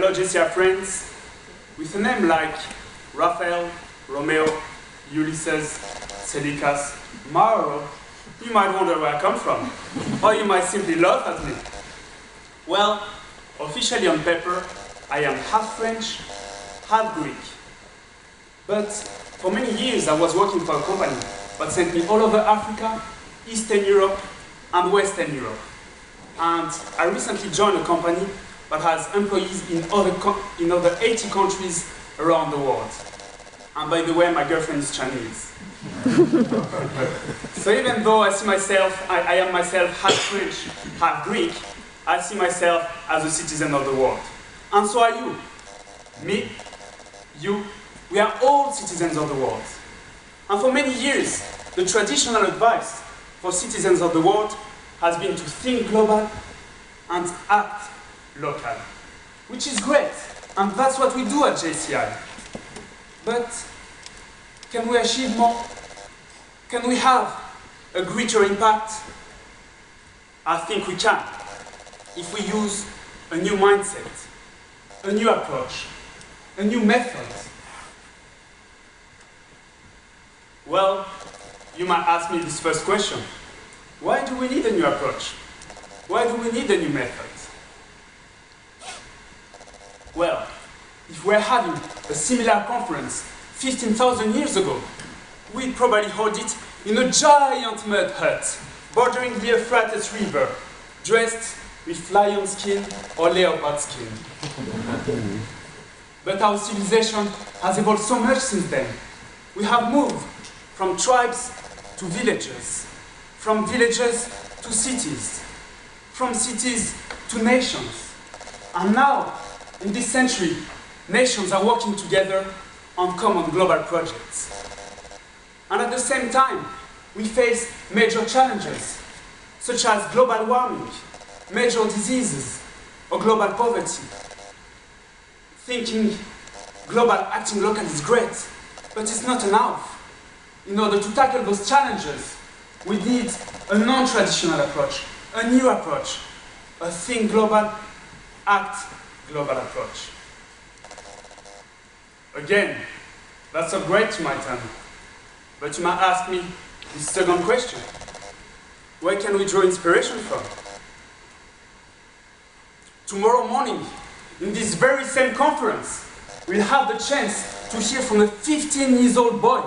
Hello JCI friends. With a name like Rafael, Romeo, Ulysses, Tselikas, Mauro, you might wonder where I come from, or you might simply laugh at me. Well, officially on paper, I am half French, half Greek. But for many years I was working for a company that sent me all over Africa, Eastern Europe, and Western Europe. And I recently joined a company that has employees in over 80 countries around the world. And by the way, my girlfriend is Chinese. So even though I am myself half French, half Greek, I see myself as a citizen of the world. And so are you. Me, you, we are all citizens of the world. And for many years, the traditional advice for citizens of the world has been to think global and act local, which is great, and that's what we do at JCI. But can we achieve more? Can we have a greater impact? I think we can, if we use a new mindset, a new approach, a new method. Well, you might ask me this first question. Why do we need a new approach? Why do we need a new method? Well, if we're having a similar conference 15,000 years ago, we'd probably hold it in a giant mud hut, bordering the Euphrates River, dressed with lion skin or leopard skin. But our civilization has evolved so much since then. We have moved from tribes to villages, from villages to cities, from cities to nations. And now, in this century, nations are working together on common global projects. And at the same time, we face major challenges, such as global warming, major diseases, or global poverty. Thinking global, acting local is great, but it's not enough. In order to tackle those challenges, we need a non-traditional approach, a new approach, a think global, act global approach. Again, that's so great, you might tell me. But you might ask me this second question. Where can we draw inspiration from? Tomorrow morning, in this very same conference, we'll have the chance to hear from a 15-year-old boy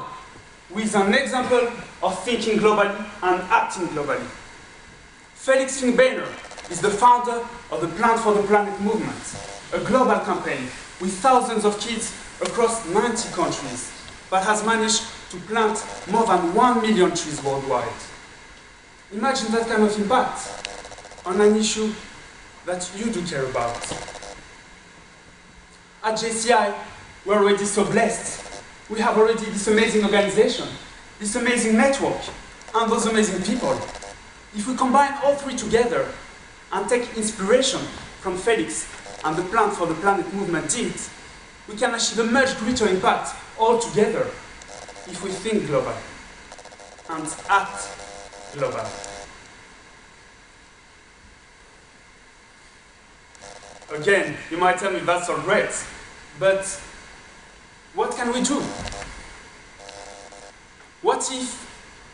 with an example of thinking globally and acting globally. Felix is the founder of the Plant for the Planet movement, a global campaign with thousands of kids across 90 countries that has managed to plant more than 1 million trees worldwide. Imagine that kind of impact on an issue that you do care about. At JCI, we're already so blessed. We have already this amazing organization, this amazing network, and those amazing people. If we combine all three together and take inspiration from Felix and the Plant for the Planet movement did, we can achieve a much greater impact all together if we think global and act global. Again, you might tell me that's all great, but what can we do? What if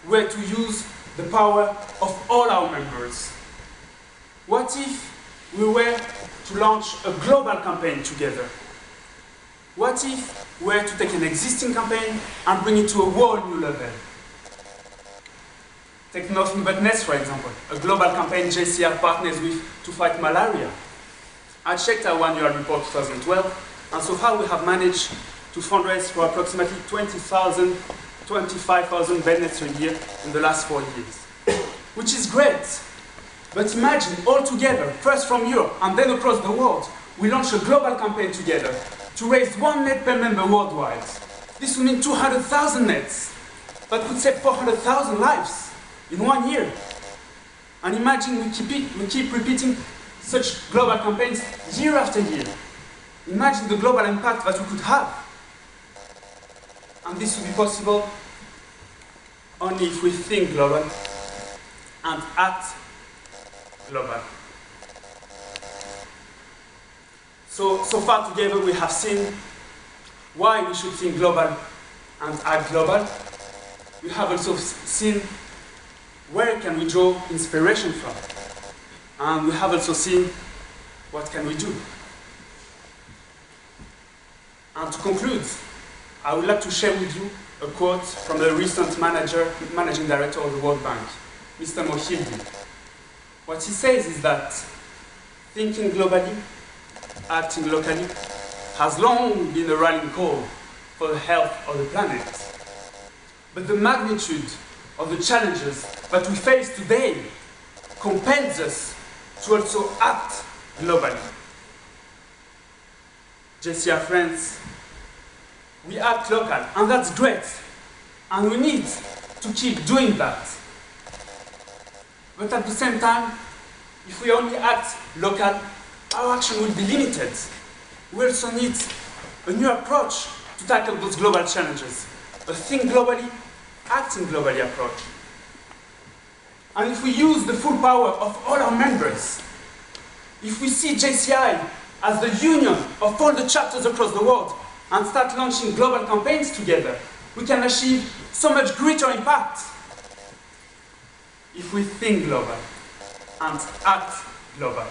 we were to use the power of all our members? What if we were to launch a global campaign together? What if we were to take an existing campaign and bring it to a whole new level? Take nothing but Nest, for example, a global campaign JCI partners with to fight malaria. I checked our annual report 2012, and so far we have managed to fundraise for approximately 25,000 bed nets a year in the last 4 years. Which is great. But imagine all together, first from Europe and then across the world, we launch a global campaign together to raise 1 net per member worldwide. This would mean 200,000 nets. That could save 400,000 lives in 1 year. And imagine we keep repeating such global campaigns year after year. Imagine the global impact that we could have. And this will be possible only if we think global and act global. So far together we have seen why we should think global and act global. We have also seen where can we draw inspiration from. And we have also seen what can we do. And to conclude, I would like to share with you a quote from the recent managing director of the World Bank, Mr. Mohildi. What he says is that thinking globally, acting locally, has long been a rallying call for the health of the planet. But the magnitude of the challenges that we face today compels us to also act globally. JCI friends, we act local, and that's great. And we need to keep doing that. But at the same time, if we only act local, our action will be limited. We also need a new approach to tackle those global challenges. A think globally, acting globally approach. And if we use the full power of all our members, if we see JCI as the union of all the chapters across the world and start launching global campaigns together, we can achieve so much greater impact. If we think global and act global.